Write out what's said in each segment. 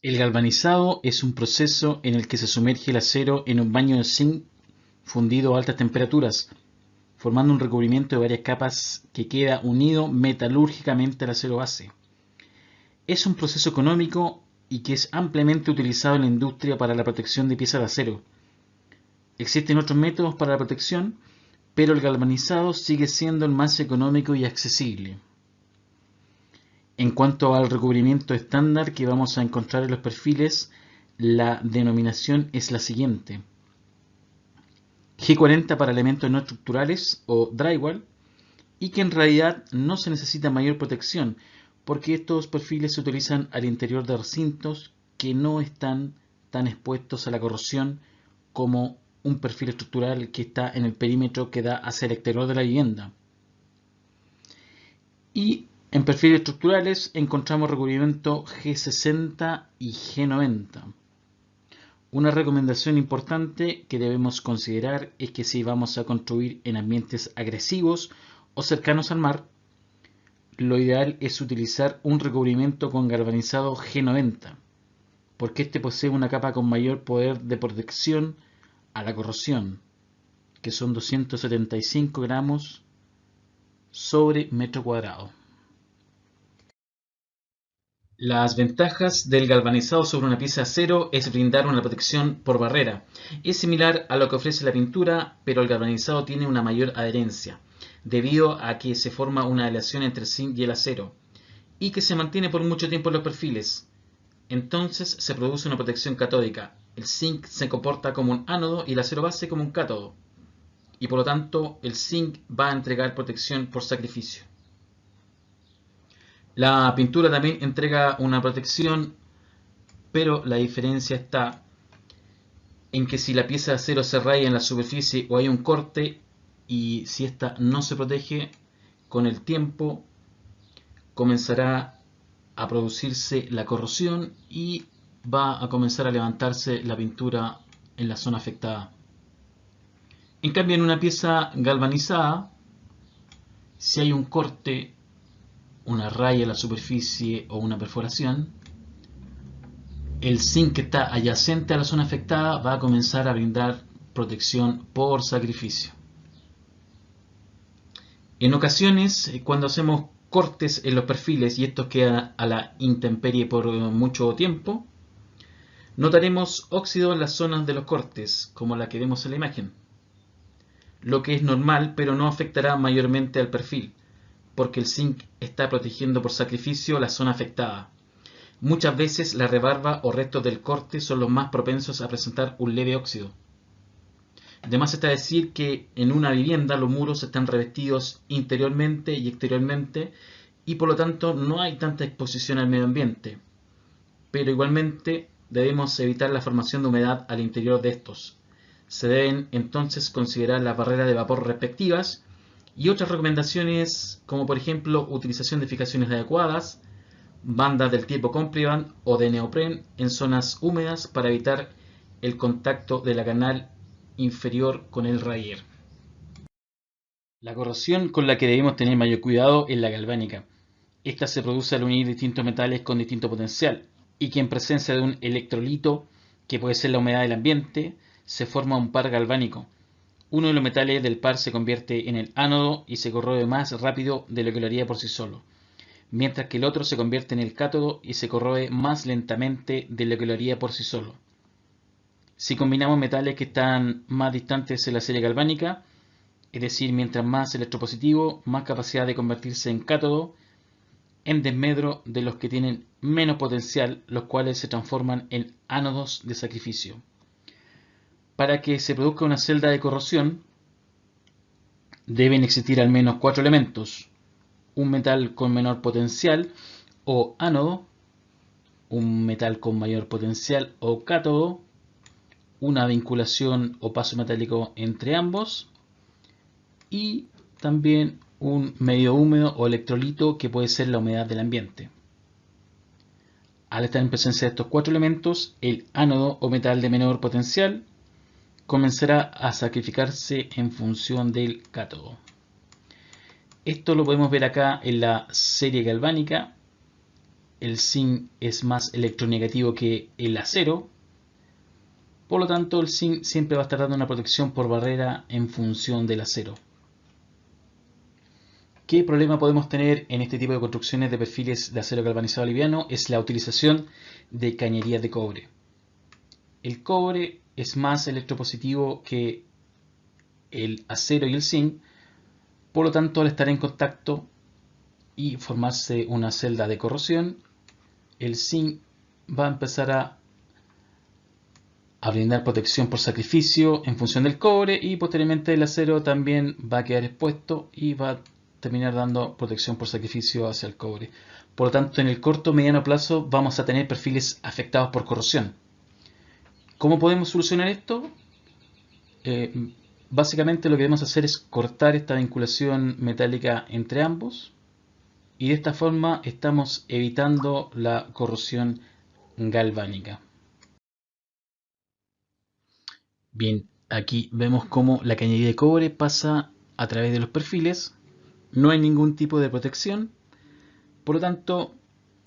El galvanizado es un proceso en el que se sumerge el acero en un baño de zinc fundido a altas temperaturas, formando un recubrimiento de varias capas que queda unido metalúrgicamente al acero base. Es un proceso económico y que es ampliamente utilizado en la industria para la protección de piezas de acero. Existen otros métodos para la protección, pero el galvanizado sigue siendo el más económico y accesible. En cuanto al recubrimiento estándar que vamos a encontrar en los perfiles, la denominación es la siguiente: G40 para elementos no estructurales o drywall, y que en realidad no se necesita mayor protección porque estos perfiles se utilizan al interior de recintos que no están tan expuestos a la corrosión como un perfil estructural que está en el perímetro que da hacia el exterior de la vivienda. Y en perfiles estructurales encontramos recubrimiento G60 y G90. Una recomendación importante que debemos considerar es que si vamos a construir en ambientes agresivos o cercanos al mar, lo ideal es utilizar un recubrimiento con galvanizado G90, porque este posee una capa con mayor poder de protección a la corrosión, que son 275 gramos sobre metro cuadrado. Las ventajas del galvanizado sobre una pieza de acero es brindar una protección por barrera. Es similar a lo que ofrece la pintura, pero el galvanizado tiene una mayor adherencia, debido a que se forma una aleación entre el zinc y el acero, y que se mantiene por mucho tiempo en los perfiles. Entonces se produce una protección catódica. El zinc se comporta como un ánodo y el acero base como un cátodo, y por lo tanto el zinc va a entregar protección por sacrificio. La pintura también entrega una protección, pero la diferencia está en que si la pieza de acero se raya en la superficie o hay un corte, y si esta no se protege, con el tiempo comenzará a producirse la corrosión y va a comenzar a levantarse la pintura en la zona afectada. En cambio, en una pieza galvanizada, si hay un corte, una raya en la superficie o una perforación, el zinc que está adyacente a la zona afectada va a comenzar a brindar protección por sacrificio. En ocasiones, cuando hacemos cortes en los perfiles y estos quedan a la intemperie por mucho tiempo, notaremos óxido en las zonas de los cortes, como la que vemos en la imagen, lo que es normal, pero no afectará mayormente al perfil, porque el zinc está protegiendo por sacrificio la zona afectada. Muchas veces la rebarba o restos del corte son los más propensos a presentar un leve óxido. Además está decir que en una vivienda los muros están revestidos interiormente y exteriormente y por lo tanto no hay tanta exposición al medio ambiente. Pero igualmente debemos evitar la formación de humedad al interior de estos. Se deben entonces considerar las barreras de vapor respectivas y otras recomendaciones como por ejemplo utilización de fijaciones adecuadas, bandas del tipo Compriband o de neopren en zonas húmedas para evitar el contacto de la canal inferior con el rayer. La corrosión con la que debemos tener mayor cuidado es la galvánica. Esta se produce al unir distintos metales con distinto potencial y que en presencia de un electrolito, que puede ser la humedad del ambiente, se forma un par galvánico. Uno de los metales del par se convierte en el ánodo y se corroe más rápido de lo que lo haría por sí solo, mientras que el otro se convierte en el cátodo y se corroe más lentamente de lo que lo haría por sí solo. Si combinamos metales que están más distantes en la serie galvánica, es decir, mientras más electropositivo, más capacidad de convertirse en cátodo, en desmedro de los que tienen menos potencial, los cuales se transforman en ánodos de sacrificio. Para que se produzca una celda de corrosión, deben existir al menos 4 elementos: un metal con menor potencial o ánodo, un metal con mayor potencial o cátodo, una vinculación o paso metálico entre ambos y también un medio húmedo o electrolito que puede ser la humedad del ambiente. Al estar en presencia de estos 4 elementos, el ánodo o metal de menor potencial comenzará a sacrificarse en función del cátodo. Esto lo podemos ver acá en la serie galvánica, el zinc es más electronegativo que el acero, por lo tanto el zinc siempre va a estar dando una protección por barrera en función del acero. ¿Qué problema podemos tener en este tipo de construcciones de perfiles de acero galvanizado liviano? Es la utilización de cañerías de cobre. El cobre es más electropositivo que el acero y el zinc, por lo tanto al estar en contacto y formarse una celda de corrosión, el zinc va a empezar a brindar protección por sacrificio en función del cobre, y posteriormente el acero también va a quedar expuesto y va a terminar dando protección por sacrificio hacia el cobre. Por lo tanto, en el corto o mediano plazo vamos a tener perfiles afectados por corrosión. ¿Cómo podemos solucionar esto? Básicamente lo que debemos hacer es cortar esta vinculación metálica entre ambos, y de esta forma estamos evitando la corrosión galvánica. Bien, aquí vemos cómo la cañería de cobre pasa a través de los perfiles. No hay ningún tipo de protección. Por lo tanto,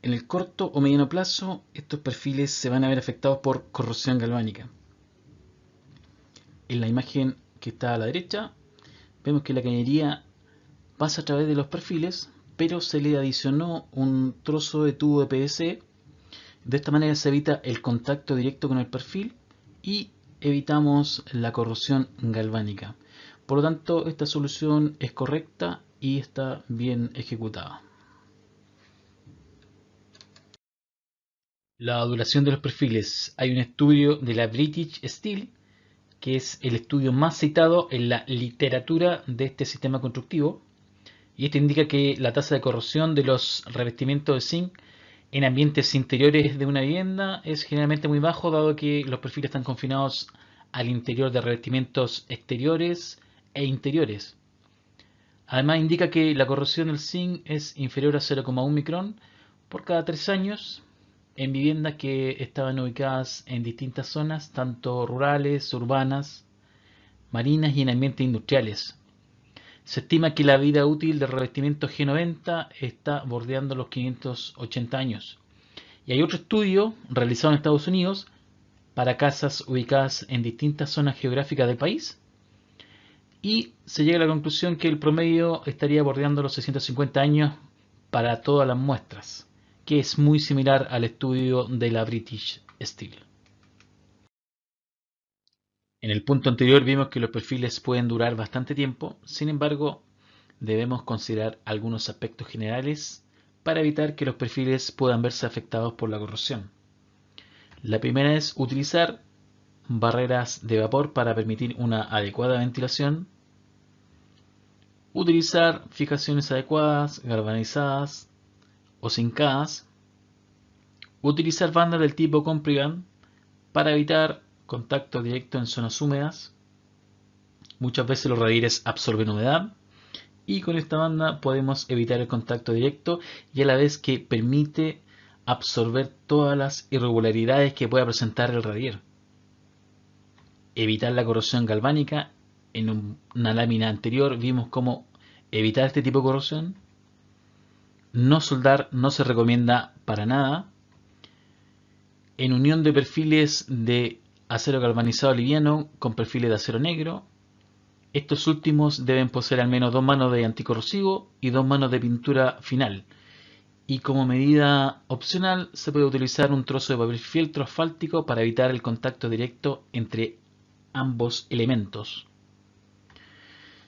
en el corto o mediano plazo, estos perfiles se van a ver afectados por corrosión galvánica. En la imagen que está a la derecha, vemos que la cañería pasa a través de los perfiles, pero se le adicionó un trozo de tubo de PVC. De esta manera se evita el contacto directo con el perfil y evitamos la corrosión galvánica. Por lo tanto, esta solución es correcta y está bien ejecutada. La duración de los perfiles. Hay un estudio de la British Steel, que es el estudio más citado en la literatura de este sistema constructivo, y esto indica que la tasa de corrosión de los revestimientos de zinc en ambientes interiores de una vivienda es generalmente muy bajo, dado que los perfiles están confinados al interior de revestimientos exteriores e interiores. Además indica que la corrosión del zinc es inferior a 0,1 micrón por cada 3 años en viviendas que estaban ubicadas en distintas zonas, tanto rurales, urbanas, marinas y en ambientes industriales. Se estima que la vida útil del revestimiento G90 está bordeando los 580 años. Y hay otro estudio realizado en Estados Unidos para casas ubicadas en distintas zonas geográficas del país, y se llega a la conclusión que el promedio estaría bordeando los 650 años para todas las muestras, que es muy similar al estudio de la British Steel. En el punto anterior vimos que los perfiles pueden durar bastante tiempo. Sin embargo, debemos considerar algunos aspectos generales para evitar que los perfiles puedan verse afectados por la corrosión. La primera es utilizar barreras de vapor para permitir una adecuada ventilación. Utilizar fijaciones adecuadas, galvanizadas o zincadas. Utilizar bandas del tipo Comprigan para evitar contacto directo en zonas húmedas. Muchas veces los radiadores absorben humedad, y con esta banda podemos evitar el contacto directo y a la vez que permite absorber todas las irregularidades que pueda presentar el radiador. Evitar la corrosión galvánica. En una lámina anterior vimos cómo evitar este tipo de corrosión. No soldar no se recomienda para nada. En unión de perfiles de acero galvanizado liviano con perfiles de acero negro. Estos últimos deben poseer al menos 2 manos de anticorrosivo y 2 manos de pintura final. Y como medida opcional se puede utilizar un trozo de papel fieltro asfáltico para evitar el contacto directo entre ambos elementos.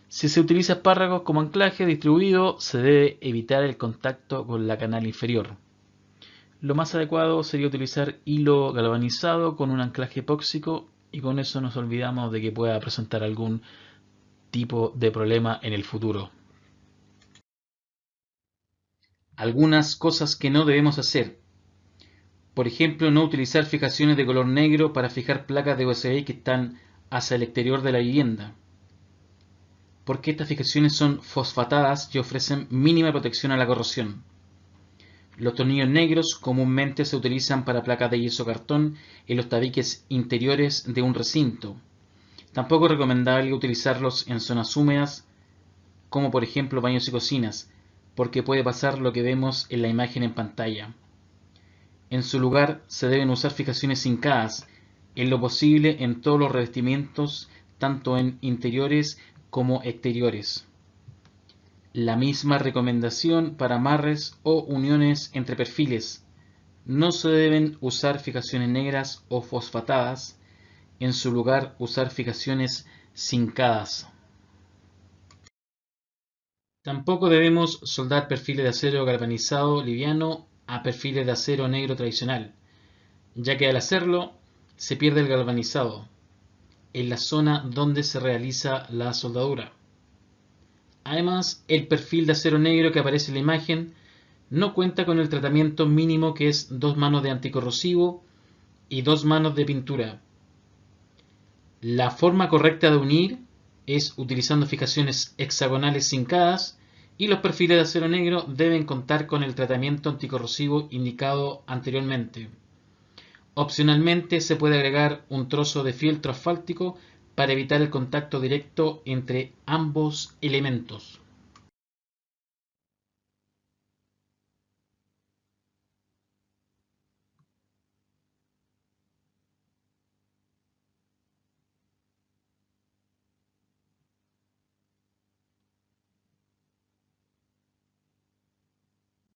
Si se utiliza espárragos como anclaje distribuido, se debe evitar el contacto con la canal inferior. Lo más adecuado sería utilizar hilo galvanizado con un anclaje epóxico, y con eso nos olvidamos de que pueda presentar algún tipo de problema en el futuro. Algunas cosas que no debemos hacer. Por ejemplo, no utilizar fijaciones de color negro para fijar placas de USB que están hacia el exterior de la vivienda, porque estas fijaciones son fosfatadas y ofrecen mínima protección a la corrosión. Los tornillos negros comúnmente se utilizan para placas de yeso cartón en los tabiques interiores de un recinto. Tampoco es recomendable utilizarlos en zonas húmedas, como por ejemplo baños y cocinas, porque puede pasar lo que vemos en la imagen en pantalla. En su lugar, se deben usar fijaciones zincadas, en lo posible en todos los revestimientos, tanto en interiores como exteriores. La misma recomendación para amarres o uniones entre perfiles. No se deben usar fijaciones negras o fosfatadas, en su lugar usar fijaciones zincadas. Tampoco debemos soldar perfiles de acero galvanizado liviano a perfiles de acero negro tradicional, ya que al hacerlo se pierde el galvanizado en la zona donde se realiza la soldadura. Además, el perfil de acero negro que aparece en la imagen no cuenta con el tratamiento mínimo, que es 2 manos de anticorrosivo y 2 manos de pintura. La forma correcta de unir es utilizando fijaciones hexagonales zincadas, y los perfiles de acero negro deben contar con el tratamiento anticorrosivo indicado anteriormente. Opcionalmente se puede agregar un trozo de fieltro asfáltico para evitar el contacto directo entre ambos elementos.